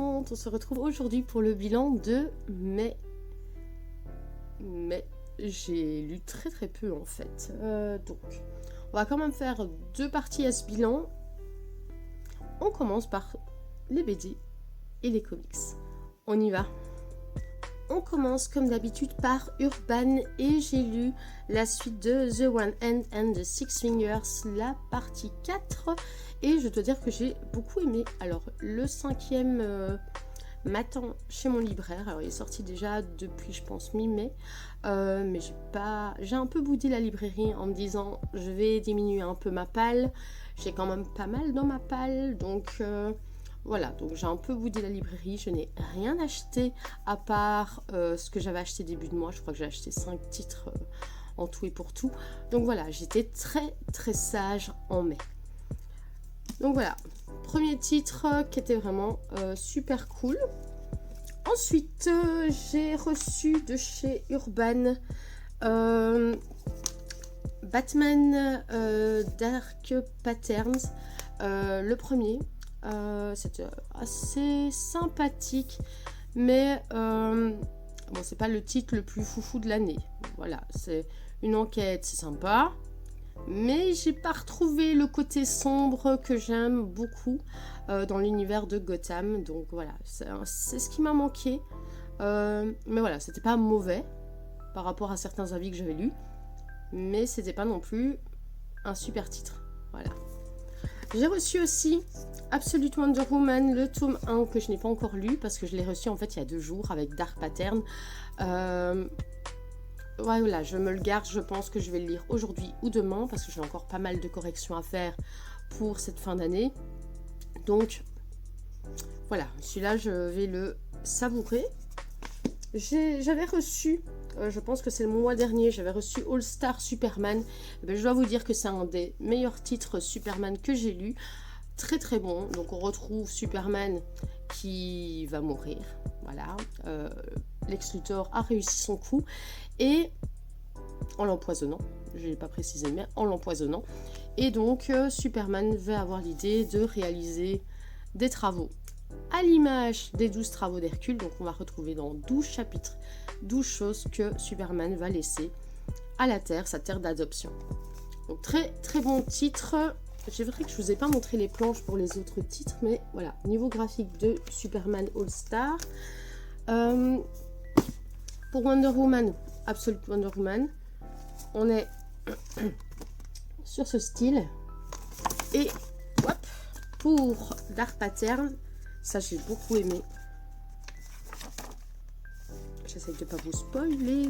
monde, on se retrouve aujourd'hui pour le bilan de mai. Mais j'ai lu très peu en fait. Donc, on va quand même faire 2 parties à ce bilan. On commence par les BD et les comics. On y va. On commence comme d'habitude par Urban et j'ai lu la suite de The One Hand and the Six Fingers, la partie 4 et je dois dire que j'ai beaucoup aimé. Alors le 5e m'attend chez mon libraire, alors il est sorti déjà depuis je pense mi-mai, mais j'ai un peu boudé la librairie en me disant je vais diminuer un peu ma palle, j'ai quand même pas mal dans ma palle donc... Voilà, donc j'ai un peu boudé la librairie, je n'ai rien acheté à part ce que j'avais acheté début de mois. Je crois que j'ai acheté 5 titres en tout et pour tout. Donc voilà, j'étais très sage en mai. Donc voilà, premier titre qui était vraiment super cool. Ensuite, j'ai reçu de chez Urban Batman Dark Patterns, le premier. C'était assez sympathique, mais bon, c'est pas le titre le plus foufou de l'année. Voilà, c'est une enquête, c'est sympa, mais j'ai pas retrouvé le côté sombre que j'aime beaucoup dans l'univers de Gotham. Donc voilà, c'est ce qui m'a manqué. Mais voilà, c'était pas mauvais par rapport à certains avis que j'avais lus, mais c'était pas non plus un super titre. Voilà. J'ai reçu aussi Absolute Wonder Woman, le tome 1 que je n'ai pas encore lu parce que je l'ai reçu en fait il y a 2 jours avec Dark Pattern. Voilà, je me le garde, je pense que je vais le lire aujourd'hui ou demain parce que j'ai encore pas mal de corrections à faire pour cette fin d'année. Donc voilà, celui-là je vais le savourer. J'avais reçu, je pense que c'est le mois dernier, j'avais reçu All Star Superman. Je dois vous dire que c'est un des meilleurs titres Superman que j'ai lu. Très bon. Donc on retrouve Superman qui va mourir. Voilà. Lex Luthor a réussi son coup. Et en l'empoisonnant, je ne l'ai pas précisé, mais en l'empoisonnant. Et donc Superman va avoir l'idée de réaliser des travaux à l'image des 12 travaux d'Hercule. Donc on va retrouver dans 12 chapitres 12 choses que Superman va laisser à la Terre, sa terre d'adoption. Donc très bon titre. C'est vrai que je vous ai pas montré les planches pour les autres titres, mais voilà, niveau graphique de Superman All Star. Pour Wonder Woman, Absolute Wonder Woman, on est sur ce style. Et hop, pour Dark Pattern, ça j'ai beaucoup aimé. J'essaie de pas vous spoiler.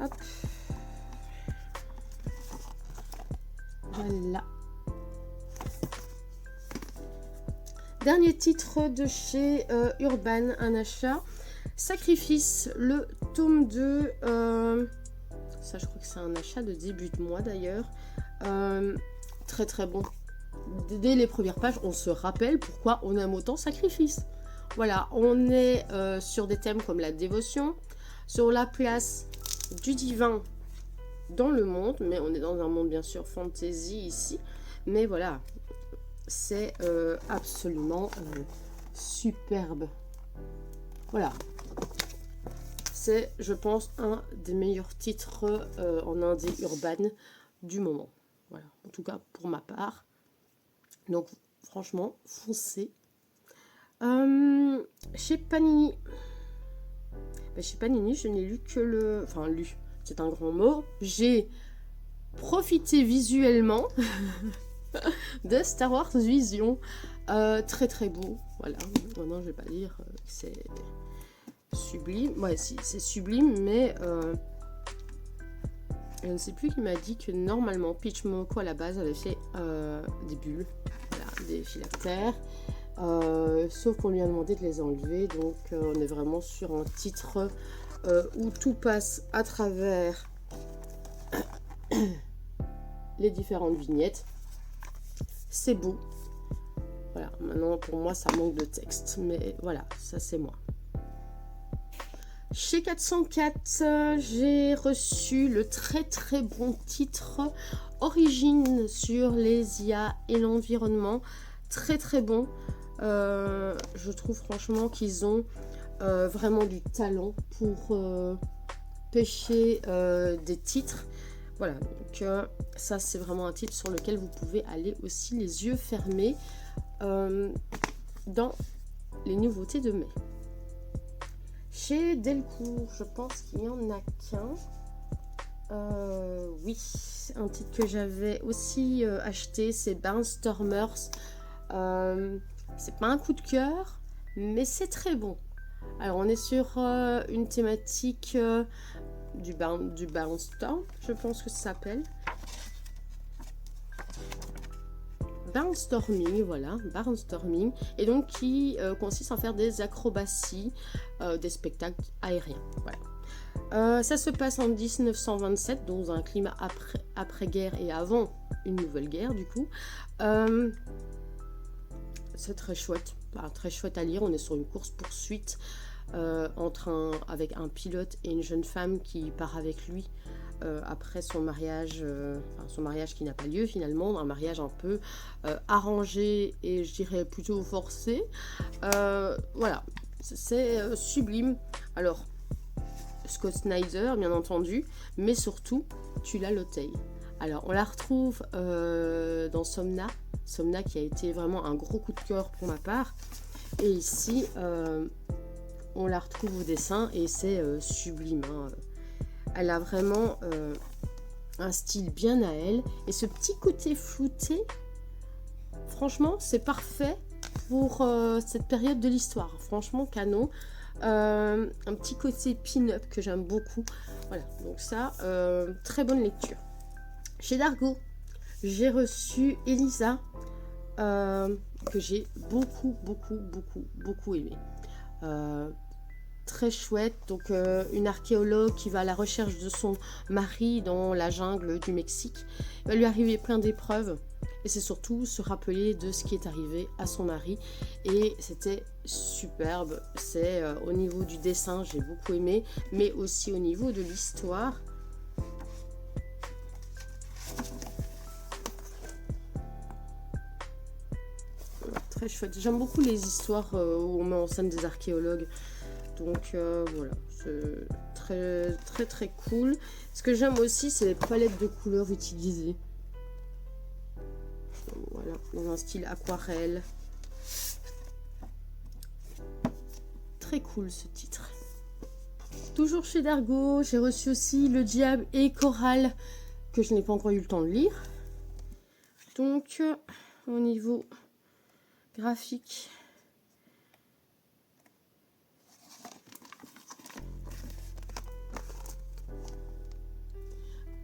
Hop. Voilà. Dernier titre de chez Urban, un achat. Sacrifice, le tome 2. Ça, je crois que c'est un achat de début de mois d'ailleurs. Très bon. Dès les premières pages, on se rappelle pourquoi on aime autant Sacrifice. Voilà, on est sur des thèmes comme la dévotion, sur la place du divin dans le monde, mais on est dans un monde bien sûr fantasy ici, mais voilà, c'est absolument superbe. Voilà, c'est je pense un des meilleurs titres en indé urbaine du moment. Voilà, en tout cas pour ma part. Donc franchement, foncez. Chez Panini, chez Panini, je n'ai lu que le... Enfin, lu, c'est un grand mot. J'ai profité visuellement de Star Wars Vision. Très beau. Voilà, maintenant je vais pas lire, c'est sublime. Ouais, si, c'est sublime, mais... je ne sais plus qui m'a dit que normalement, Peach Momoko à la base avait fait des bulles, voilà, des phylactères. Sauf qu'on lui a demandé de les enlever, donc on est vraiment sur un titre où tout passe à travers les différentes vignettes. C'est beau. Voilà, maintenant pour moi ça manque de texte, mais voilà, ça c'est moi. Chez 404, j'ai reçu le très bon titre Origine sur les IA et l'environnement. Très bon. Je trouve franchement qu'ils ont vraiment du talent pour pêcher des titres. Voilà, donc ça c'est vraiment un titre sur lequel vous pouvez aller aussi les yeux fermés dans les nouveautés de mai. Chez Delcourt, je pense qu'il n'y en a qu'un. Oui, un titre que j'avais aussi acheté, c'est Barnstormers. C'est pas un coup de cœur, mais c'est très bon. Alors on est sur une thématique du Barnstorm, je pense que ça s'appelle. Barnstorming, voilà, Barnstorming, et donc qui consiste à faire des acrobaties, des spectacles aériens. Voilà. Ça se passe en 1927, dans un climat après-guerre et avant une nouvelle guerre, du coup. C'est très chouette, très chouette à lire. On est sur une course-poursuite avec un pilote et une jeune femme qui part avec lui après son mariage qui n'a pas lieu finalement, un mariage un peu arrangé et je dirais plutôt forcé. Voilà, c'est sublime. Alors, Scott Snyder, bien entendu, mais surtout, Tula Lotay. Alors, on la retrouve dans Somna qui a été vraiment un gros coup de cœur pour ma part. Et ici, on la retrouve au dessin et c'est sublime. Hein. Elle a vraiment un style bien à elle. Et ce petit côté flouté, franchement, c'est parfait pour cette période de l'histoire. Franchement, canon. Un petit côté pin-up que j'aime beaucoup. Voilà, donc ça, très bonne lecture. Chez Dargo, j'ai reçu Elisa, que j'ai beaucoup aimé. Très chouette, donc une archéologue qui va à la recherche de son mari dans la jungle du Mexique. Il va lui arriver plein d'épreuves et c'est surtout se rappeler de ce qui est arrivé à son mari et c'était superbe. C'est au niveau du dessin, j'ai beaucoup aimé, mais aussi au niveau de l'histoire. Très chouette, j'aime beaucoup les histoires où on met en scène des archéologues. Donc voilà, c'est très cool. Ce que j'aime aussi, c'est les palettes de couleurs utilisées. Voilà, dans un style aquarelle. Très cool ce titre. Toujours chez Dargo, j'ai reçu aussi Le Diable et Coral, que je n'ai pas encore eu le temps de lire. Donc, au niveau graphique,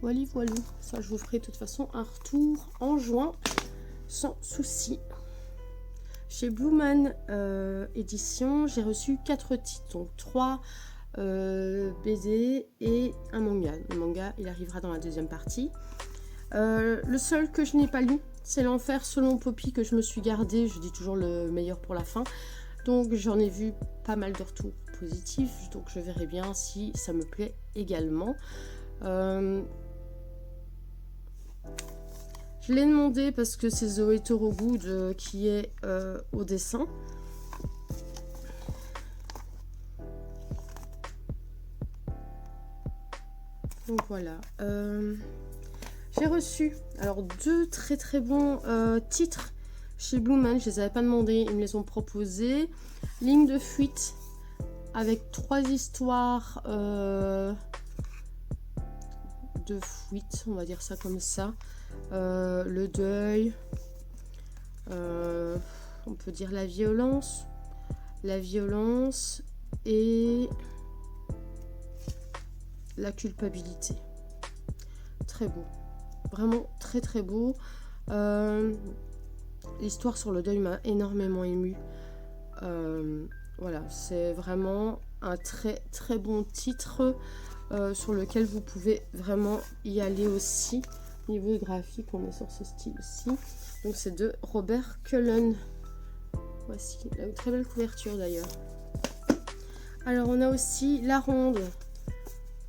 voilà, ça je vous ferai de toute façon un retour en juin sans souci. Chez Blueman édition, j'ai reçu 4 titres, donc 3 BD et un manga. Le manga, il arrivera dans la deuxième partie. Le seul que je n'ai pas lu, c'est L'Enfer selon Poppy, que je me suis gardé. Je dis toujours le meilleur pour la fin. Donc j'en ai vu pas mal de retours positifs, donc je verrai bien si ça me plaît également. Je l'ai demandé parce que c'est Zoé Torogood qui est au dessin. Donc voilà. J'ai reçu alors 2 très bons titres chez Blueman. Je les avais pas demandé, ils me les ont proposés. Ligne de fuite avec 3 histoires de fuite, on va dire ça comme ça. Le deuil, on peut dire la violence et la culpabilité. Très beau, vraiment très beau. L'histoire sur le deuil m'a énormément émue. Voilà, c'est vraiment un très bon titre sur lequel vous pouvez vraiment y aller aussi. Niveau graphique, on est sur ce style-ci. Donc c'est de Robert Cullen. Voici, il a une très belle couverture d'ailleurs. Alors on a aussi La Ronde,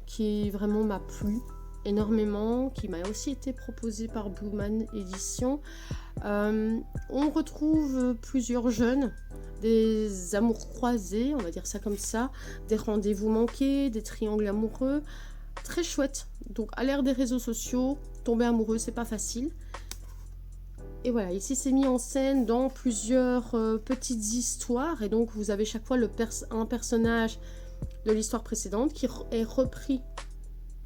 qui vraiment m'a plu. énormément, qui m'a aussi été proposé par Blueman Édition. On retrouve plusieurs jeunes, des amours croisés, on va dire ça comme ça, des rendez-vous manqués, des triangles amoureux, très chouette. Donc à l'ère des réseaux sociaux, tomber amoureux c'est pas facile. Et voilà, ici c'est mis en scène dans plusieurs petites histoires, et donc vous avez chaque fois un personnage de l'histoire précédente qui est repris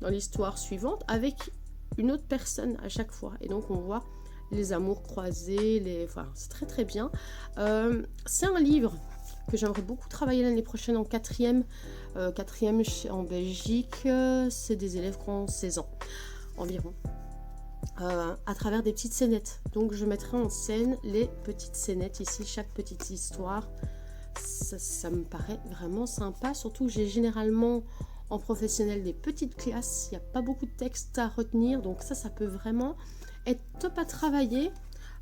dans l'histoire suivante avec une autre personne à chaque fois, et donc on voit les amours croisés, enfin, c'est très très bien. C'est un livre que j'aimerais beaucoup travailler l'année prochaine en quatrième en Belgique. C'est des élèves qui ont 16 ans environ, à travers des petites scénettes. Donc je mettrai en scène les petites scénettes ici, chaque petite histoire. Ça me paraît vraiment sympa, surtout que j'ai généralement en professionnel des petites classes, il n'y a pas beaucoup de textes à retenir, donc ça peut vraiment être top à travailler.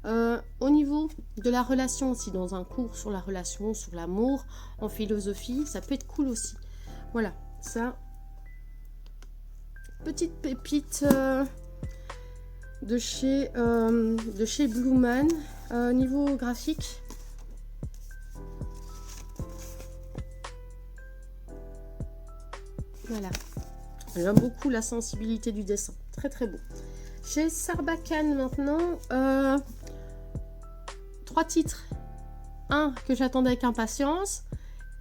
Au niveau de la relation aussi, dans un cours sur la relation, sur l'amour, en philosophie, ça peut être cool aussi. Voilà, ça, petite pépite de chez Blueman. Niveau graphique, voilà, j'aime beaucoup la sensibilité du dessin, très très beau. Chez Sarbacane maintenant, 3 titres, un que j'attendais avec impatience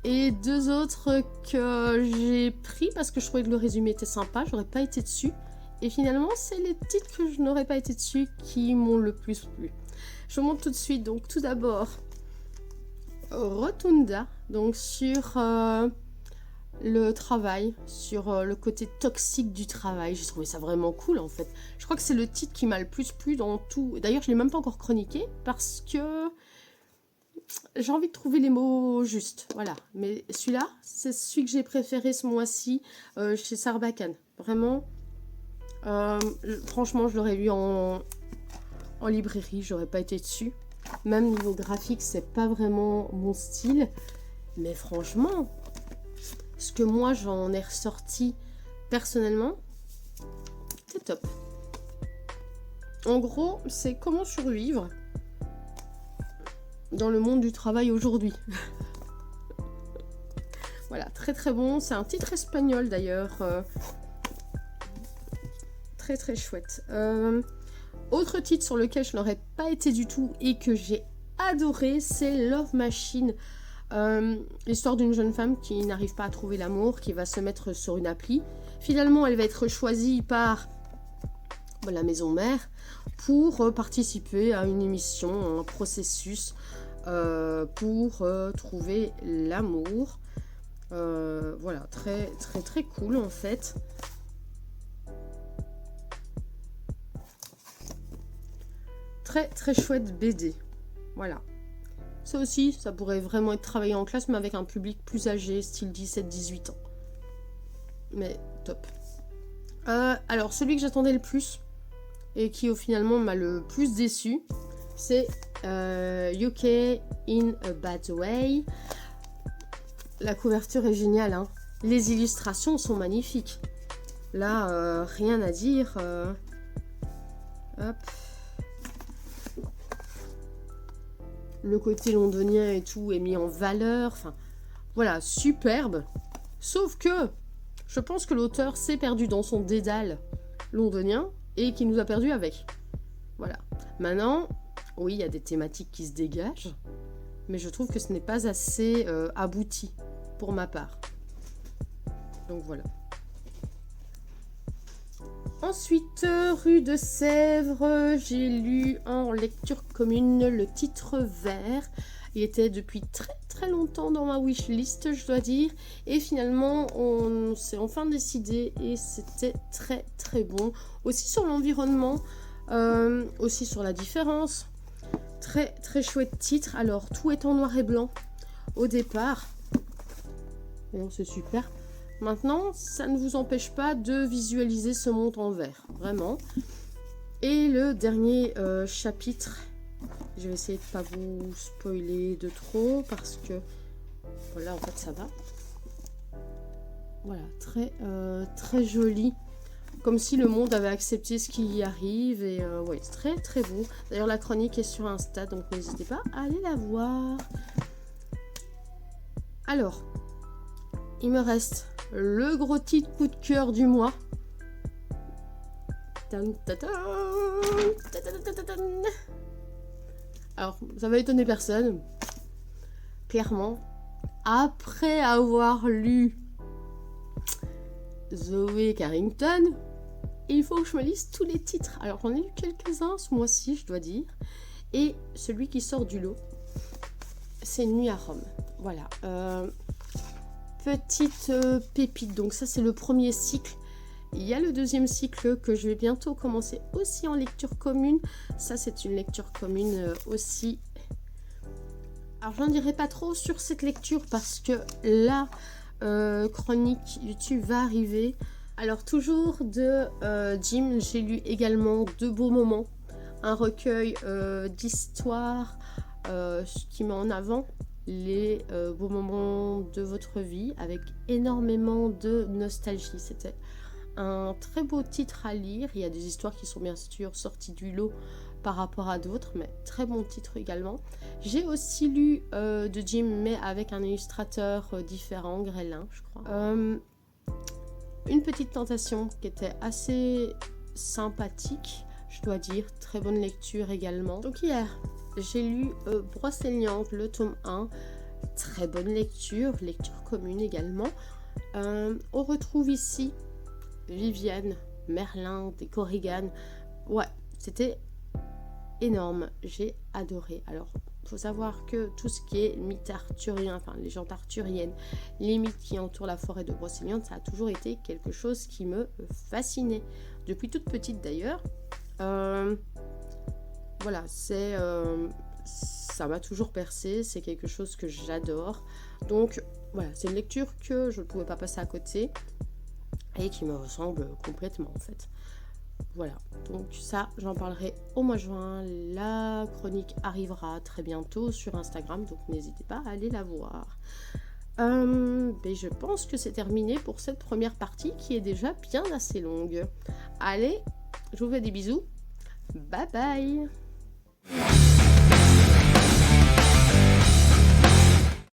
et 2 autres que j'ai pris parce que je trouvais que le résumé était sympa, j'aurais pas été dessus, et finalement c'est les titres que je n'aurais pas été dessus qui m'ont le plus plu. Je vous montre tout de suite. Donc tout d'abord Rotunda, donc sur le travail, sur le côté toxique du travail. J'ai trouvé ça vraiment cool en fait. Je crois que c'est le titre qui m'a le plus plu dans tout. D'ailleurs je l'ai même pas encore chroniqué parce que j'ai envie de trouver les mots justes, voilà. Mais celui-là, c'est celui que j'ai préféré ce mois-ci chez Sarbacane. Vraiment, franchement, je l'aurais lu en librairie, j'aurais pas été dessus. Même niveau graphique, c'est pas vraiment mon style. Mais franchement, ce que moi j'en ai ressorti personnellement, c'est top. En gros, c'est comment survivre dans le monde du travail aujourd'hui. Voilà, très très bon. C'est un titre espagnol d'ailleurs. Très très chouette. Autre titre sur lequel je n'aurais pas été du tout et que j'ai adoré, c'est Love Machine. L'histoire d'une jeune femme qui n'arrive pas à trouver l'amour, qui va se mettre sur une appli. Finalement, elle va être choisie par la maison mère pour participer à une émission, un processus pour trouver l'amour. Voilà, très très très cool en fait. Très très chouette BD. Voilà. Ça aussi, ça pourrait vraiment être travaillé en classe, mais avec un public plus âgé, style 17-18 ans. Mais top. Alors, celui que j'attendais le plus, et qui finalement m'a le plus déçu, c'est UK in a Bad Way. La couverture est géniale, hein. Les illustrations sont magnifiques. Là, rien à dire. Hop. Le côté londonien et tout est mis en valeur. Enfin, voilà, superbe. Sauf que je pense que l'auteur s'est perdu dans son dédale londonien et qui nous a perdu avec. Voilà. Maintenant, oui, il y a des thématiques qui se dégagent, mais je trouve que ce n'est pas assez abouti pour ma part. Donc voilà. Ensuite, Rue de Sèvres, j'ai lu en lecture commune le titre vert. Il était depuis très très longtemps dans ma wishlist, je dois dire. Et finalement, on s'est enfin décidé et c'était très très bon. Aussi sur l'environnement, aussi sur la différence. Très très chouette titre. Alors, tout est en noir et blanc au départ. Bon, c'est super. Maintenant, ça ne vous empêche pas de visualiser ce monde en vert, vraiment. Et le dernier chapitre, je vais essayer de ne pas vous spoiler de trop, parce que, voilà, en fait, ça va. Voilà, très, très joli comme si le monde avait accepté ce qui y arrive. Et ouais, c'est très très beau. D'ailleurs, la chronique est sur Insta, donc n'hésitez pas à aller la voir. Alors, il me reste le gros titre coup de cœur du mois. Alors, ça va étonner personne. Clairement, après avoir lu Zoé Carrington, il faut que je me lise tous les titres. Alors, j'en ai lu quelques-uns ce mois-ci, je dois dire. Et celui qui sort du lot, c'est Nuit à Rome. Voilà. Petite pépite. Donc ça, c'est le premier cycle. Il y a le deuxième cycle que je vais bientôt commencer aussi en lecture commune. Ça, c'est une lecture commune aussi. Alors, j'en dirai pas trop sur cette lecture parce que la chronique YouTube va arriver. Alors, toujours de Jim, j'ai lu également De beaux moments. Un recueil d'histoires qui met en avant les beaux moments de votre vie avec énormément de nostalgie. C'était un très beau titre à lire. Il y a des histoires qui sont bien sûr sorties du lot par rapport à d'autres, mais très bon titre également. J'ai aussi lu de Jim, mais avec un illustrateur différent, Grélin, je crois. Une petite tentation qui était assez sympathique, je dois dire. Très bonne lecture également. Donc hier, j'ai lu Brocéliande, le tome 1. Très bonne lecture, lecture commune également. On retrouve ici Viviane, Merlin, des Corrigan. Ouais, c'était énorme, j'ai adoré. Alors, il faut savoir que tout ce qui est mythe arthurien, enfin légende arthurienne, les mythes qui entourent la forêt de Brocéliande, ça a toujours été quelque chose qui me fascinait. Depuis toute petite d'ailleurs. Voilà, ça m'a toujours percé, c'est quelque chose que j'adore. Donc voilà, c'est une lecture que je ne pouvais pas passer à côté et qui me ressemble complètement en fait. Voilà, donc ça, j'en parlerai au mois de juin. La chronique arrivera très bientôt sur Instagram, donc n'hésitez pas à aller la voir. Mais je pense que c'est terminé pour cette première partie qui est déjà bien assez longue. Allez, je vous fais des bisous. Bye bye.